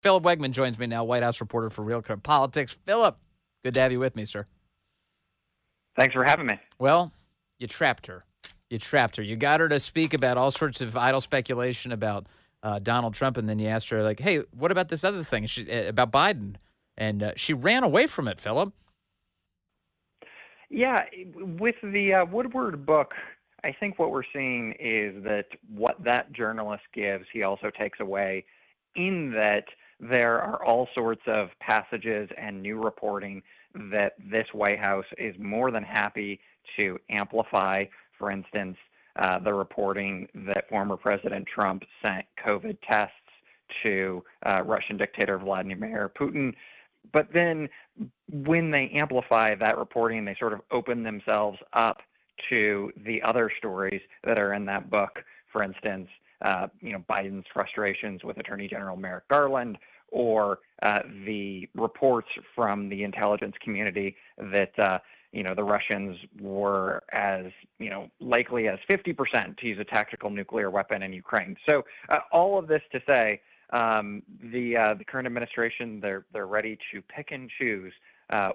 Philip Wegmann joins me now, White House reporter for Real Clear Politics. Philip, good to have you with me, sir. Thanks for having me. Well, you trapped her. You got her to speak about all sorts of idle speculation about Donald Trump, and then you asked her, like, hey, what about this other thing about Biden? And she ran away from it, Philip. Yeah, with the Woodward book, I think what we're seeing is that what that journalist gives, he also takes away, in that there are all sorts of passages and new reporting that this White House is more than happy to amplify. For instance, the reporting that former President Trump sent COVID tests to Russian dictator Vladimir Putin. But then when they amplify that reporting, they sort of open themselves up to the other stories that are in that book. For instance, Biden's frustrations with Attorney General Merrick Garland, or the reports from the intelligence community that the Russians were as likely as 50% to use a tactical nuclear weapon in Ukraine. So all of this to say, the current administration, they're ready to pick and choose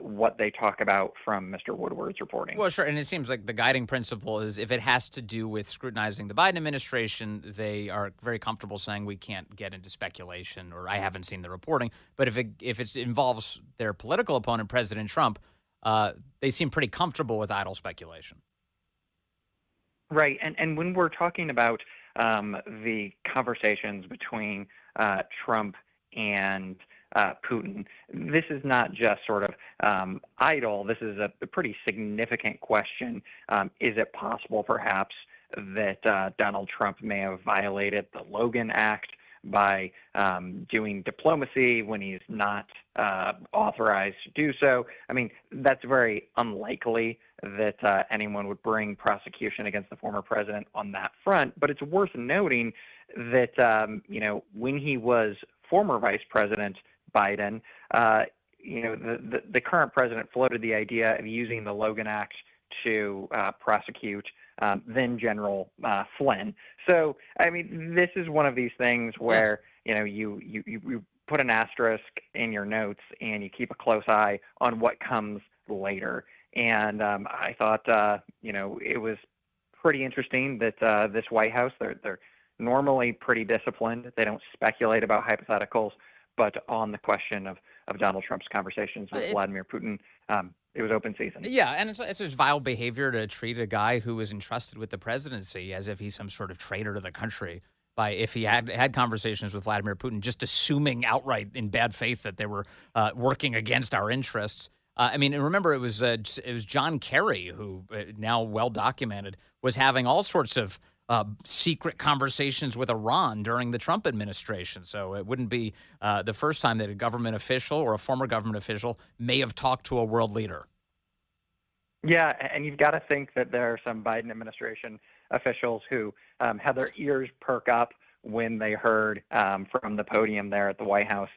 what they talk about from Mr. Woodward's reporting. Well, sure, and it seems like the guiding principle is if it has to do with scrutinizing the Biden administration, they are very comfortable saying we can't get into speculation, or I haven't seen the reporting. But if it involves their political opponent, President Trump, they seem pretty comfortable with idle speculation. Right, and when we're talking about the conversations between Trump and Putin, this is not just sort of idle. This is a pretty significant question. Is it possible, perhaps, that Donald Trump may have violated the Logan Act by doing diplomacy when he's not authorized to do so? I mean, that's very unlikely that anyone would bring prosecution against the former president on that front. But it's worth noting that, when he was former Vice President Biden, the current president floated the idea of using the Logan Act to prosecute then General Flynn. So, I mean, this is one of these things where, you put an asterisk in your notes and you keep a close eye on what comes later. And I thought, it was pretty interesting that this White House, they're normally pretty disciplined. They don't speculate about hypotheticals. But on the question of Donald Trump's conversations with Vladimir Putin, it was open season. Yeah, and it's just vile behavior to treat a guy who was entrusted with the presidency as if he's some sort of traitor to the country by, if he had conversations with Vladimir Putin, just assuming outright in bad faith that they were working against our interests. I mean, and remember, it was John Kerry, who now well documented, was having all sorts of secret conversations with Iran during the Trump administration. So it wouldn't be the first time that a government official or a former government official may have talked to a world leader. Yeah, and you've got to think that there are some Biden administration officials who had their ears perk up when they heard from the podium there at the White House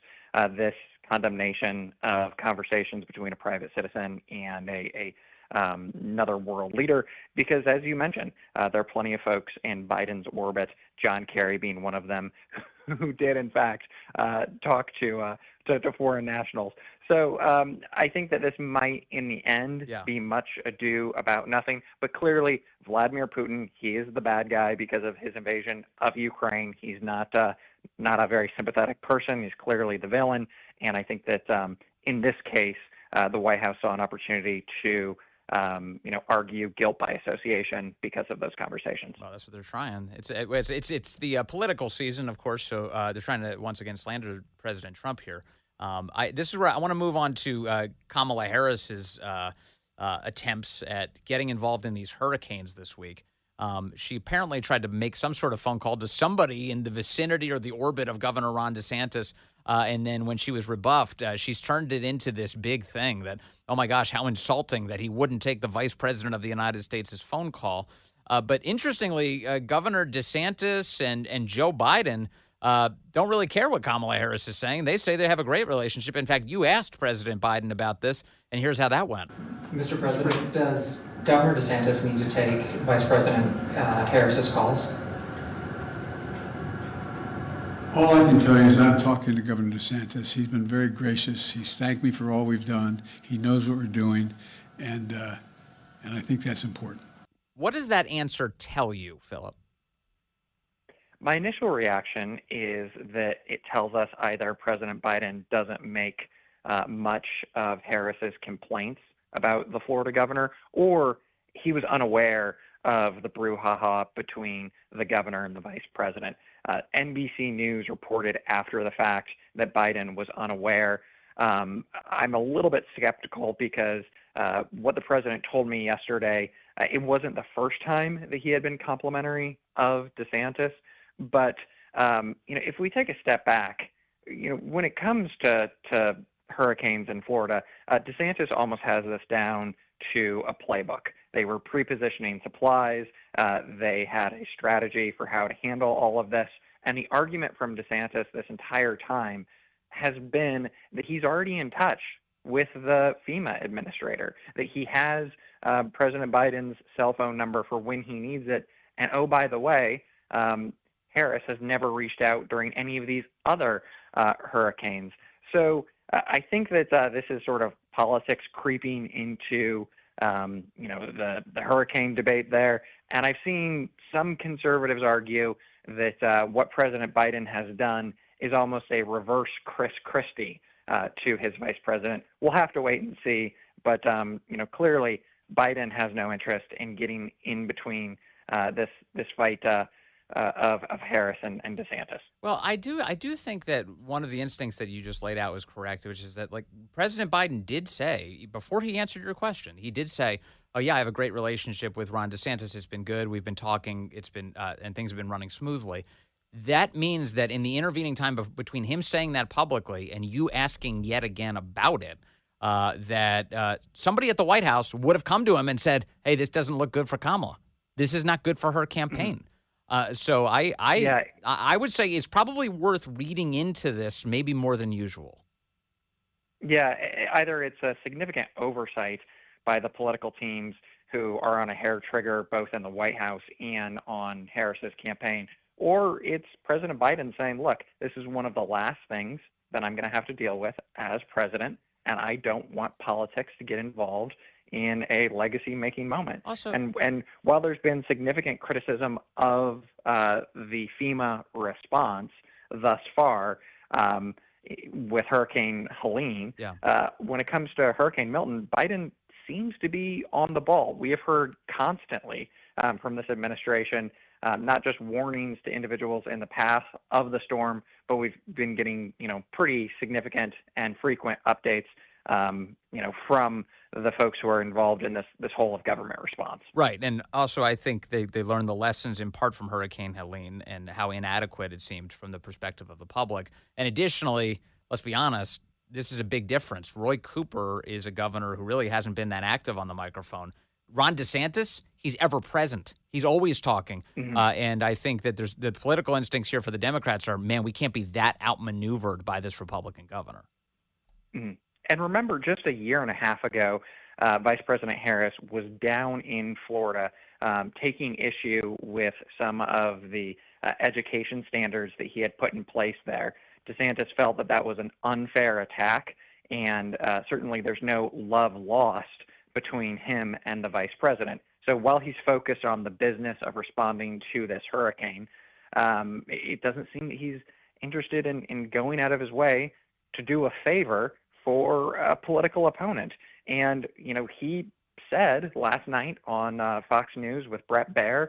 this condemnation of conversations between a private citizen and another world leader, because as you mentioned, there are plenty of folks in Biden's orbit, John Kerry being one of them, who did in fact talk to foreign nationals. So I think that this might, in the end, be much ado about nothing. But clearly, Vladimir Putin, he is the bad guy because of his invasion of Ukraine. He's not a very sympathetic person. He's clearly the villain. And I think that in this case, the White House saw an opportunity to argue guilt by association because of those conversations. Well, that's what they're trying. It's the political season, of course. So they're trying to once again slander President Trump here. This is where I want to move on to Kamala Harris's attempts at getting involved in these hurricanes this week. She apparently tried to make some sort of phone call to somebody in the vicinity or the orbit of Governor Ron DeSantis. And then when she was rebuffed, she's turned it into this big thing that, oh, my gosh, how insulting that he wouldn't take the vice president of the United States' phone call. But interestingly, Governor DeSantis and Joe Biden don't really care what Kamala Harris is saying. They say they have a great relationship. In fact, you asked President Biden about this, and here's how that went. Mr. President, does Governor DeSantis need to take Vice President Harris's calls? All I can tell you is I'm talking to Governor DeSantis. He's been very gracious. He's thanked me for all we've done. He knows what we're doing, and I think that's important. What does that answer tell you, Philip? My initial reaction is that it tells us either President Biden doesn't make much of Harris's complaints about the Florida governor, or he was unaware of the brouhaha between the governor and the vice president. NBC News reported after the fact that Biden was unaware. I'm a little bit skeptical because what the president told me yesterday, it wasn't the first time that he had been complimentary of DeSantis. But if we take a step back, when it comes to hurricanes in Florida, DeSantis almost has this down to a playbook. They were pre-positioning supplies. They had a strategy for how to handle all of this. And the argument from DeSantis this entire time has been that he's already in touch with the FEMA administrator, that he has President Biden's cell phone number for when he needs it. And oh, by the way, Harris has never reached out during any of these other hurricanes. So I think that this is sort of politics creeping into the hurricane debate there. And I've seen some conservatives argue that what President Biden has done is almost a reverse Chris Christie to his vice president. We'll have to wait and see. But, clearly Biden has no interest in getting in between this fight of Harris and DeSantis. Well, I do think that one of the instincts that you just laid out was correct, which is that, like, President Biden did say, before he answered your question, he did say, oh, yeah, I have a great relationship with Ron DeSantis. It's been good. We've been talking. It's been and things have been running smoothly. That means that in the intervening time between him saying that publicly and you asking yet again about it, that somebody at the White House would have come to him and said, hey, this doesn't look good for Kamala. This is not good for her campaign. So I would say it's probably worth reading into this maybe more than usual. Yeah, either it's a significant oversight by the political teams who are on a hair trigger both in the White House and on Harris's campaign, or it's President Biden saying, look, this is one of the last things that I'm going to have to deal with as president, and I don't want politics to get involved in a legacy-making moment. Also, and while there's been significant criticism of the FEMA response thus far with Hurricane Helene, when it comes to Hurricane Milton, Biden seems to be on the ball. We have heard constantly from this administration not just warnings to individuals in the path of the storm, but we've been getting pretty significant and frequent updates from the folks who are involved in this whole of government response. Right. And also I think they learned the lessons in part from Hurricane Helene and how inadequate it seemed from the perspective of the public. And additionally, let's be honest, this is a big difference. Roy Cooper is a governor who really hasn't been that active on the microphone. Ron DeSantis, he's ever present. He's always talking. Mm-hmm. And I think that there's the political instincts here for the Democrats are, man, we can't be that outmaneuvered by this Republican governor. Mm-hmm. And remember, just a year and a half ago, Vice President Harris was down in Florida taking issue with some of the education standards that he had put in place there. DeSantis felt that that was an unfair attack, and certainly there's no love lost between him and the vice president. So while he's focused on the business of responding to this hurricane, it doesn't seem that he's interested in going out of his way to do a favor for a political opponent. And, he said last night on Fox News with Bret Baier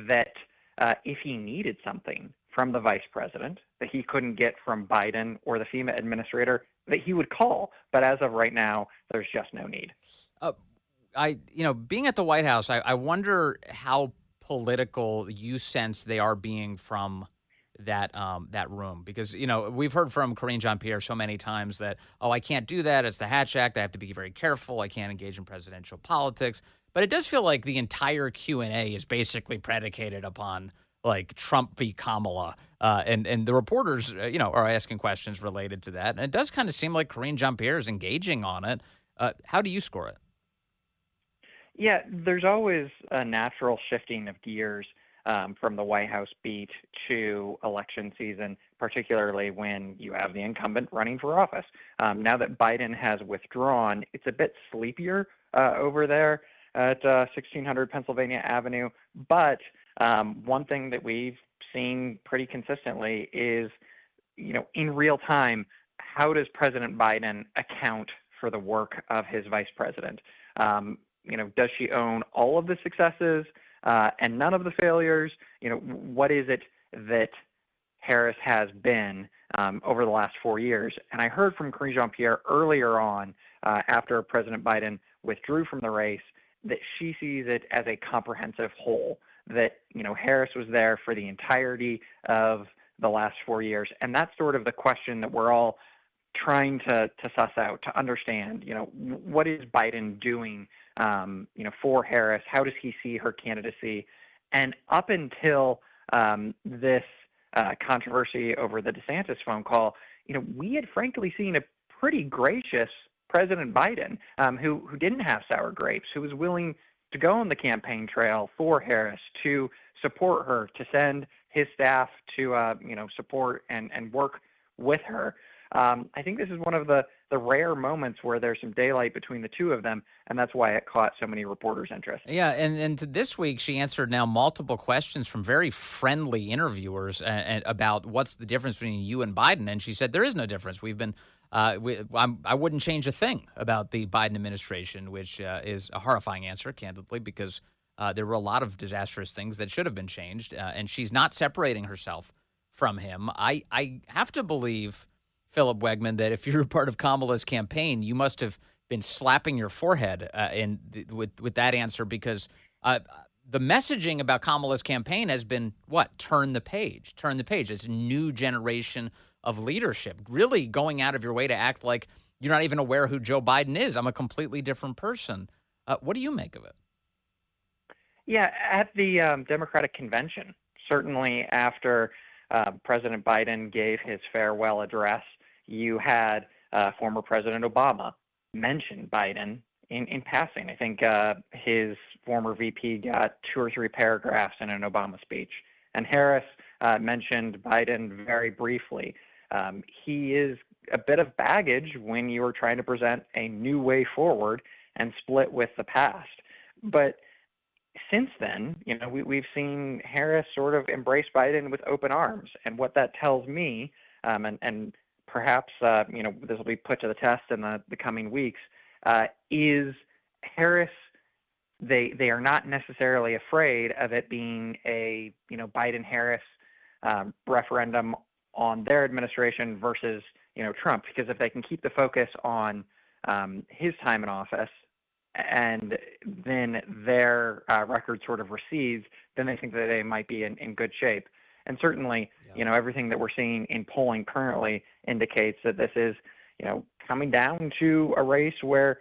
that if he needed something from the vice president that he couldn't get from Biden or the FEMA administrator, that he would call. But as of right now, there's just no need. Being at the White House, I wonder how political you sense they are being from that room, because we've heard from Karine Jean-Pierre so many times that I can't do that, it's the Hatch Act, I have to be very careful, I can't engage in presidential politics. But it does feel like the entire Q&A is basically predicated upon like Trump v. Kamala, and the reporters are asking questions related to that, and it does kind of seem like Karine Jean-Pierre is engaging on it. How do you score it? Yeah, there's always a natural shifting of gears from the White House beat to election season particularly when you have the incumbent running for office. Now that Biden has withdrawn, it's a bit sleepier over there at 1600 Pennsylvania Avenue. But one thing that we've seen pretty consistently is, in real time, how does President Biden account for the work of his vice president? Does she own all of the successes and none of the failures? What is it that Harris has been over the last 4 years? And I heard from Karine Jean-Pierre earlier on, after President Biden withdrew from the race, that she sees it as a comprehensive whole, that, Harris was there for the entirety of the last 4 years. And that's sort of the question that we're all trying to suss out, to understand, what is Biden doing, for Harris? How does he see her candidacy? And up until this controversy over the DeSantis phone call, we had frankly seen a pretty gracious President Biden, who didn't have sour grapes, who was willing to go on the campaign trail for Harris, to support her, to send his staff to support and work with her. I think this is one of the rare moments where there's some daylight between the two of them, and that's why it caught so many reporters' interest. Yeah, and this week she answered now multiple questions from very friendly interviewers about what's the difference between you and Biden, and she said there is no difference. We've been, I wouldn't change a thing about the Biden administration, which is a horrifying answer, candidly, because there were a lot of disastrous things that should have been changed, and she's not separating herself from him. I have to believe, Philip Wegmann, that if you're a part of Kamala's campaign, you must have been slapping your forehead with that answer, because the messaging about Kamala's campaign has been, what? Turn the page. Turn the page. It's a new generation of leadership, really going out of your way to act like you're not even aware who Joe Biden is. I'm a completely different person. What do you make of it? Yeah, at the Democratic convention, certainly after President Biden gave his farewell address, you had former President Obama mention Biden in passing. I think his former VP got 2 or 3 paragraphs in an Obama speech. And Harris mentioned Biden very briefly. He is a bit of baggage when you are trying to present a new way forward and split with the past. But since then, we've seen Harris sort of embrace Biden with open arms. And what that tells me, and perhaps, this will be put to the test in the coming weeks, is Harris, they are not necessarily afraid of it being a, Biden-Harris referendum on their administration versus, Trump, because if they can keep the focus on his time in office and then their record sort of recedes, then they think that they might be in good shape. And certainly, everything that we're seeing in polling currently indicates that this is, coming down to a race where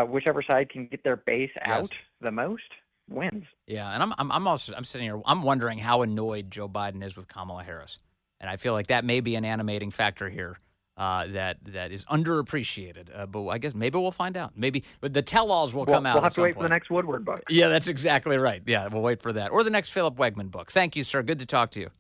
whichever side can get their base out the most wins. Yeah, and I'm sitting here, I'm wondering how annoyed Joe Biden is with Kamala Harris. And I feel like that may be an animating factor here that is underappreciated. But I guess maybe we'll find out. Maybe the tell-alls will come out. We'll have to wait point. for the next Woodward book. Yeah, that's exactly right. Yeah, we'll wait for that. Or the next Philip Wegmann book. Thank you, sir. Good to talk to you.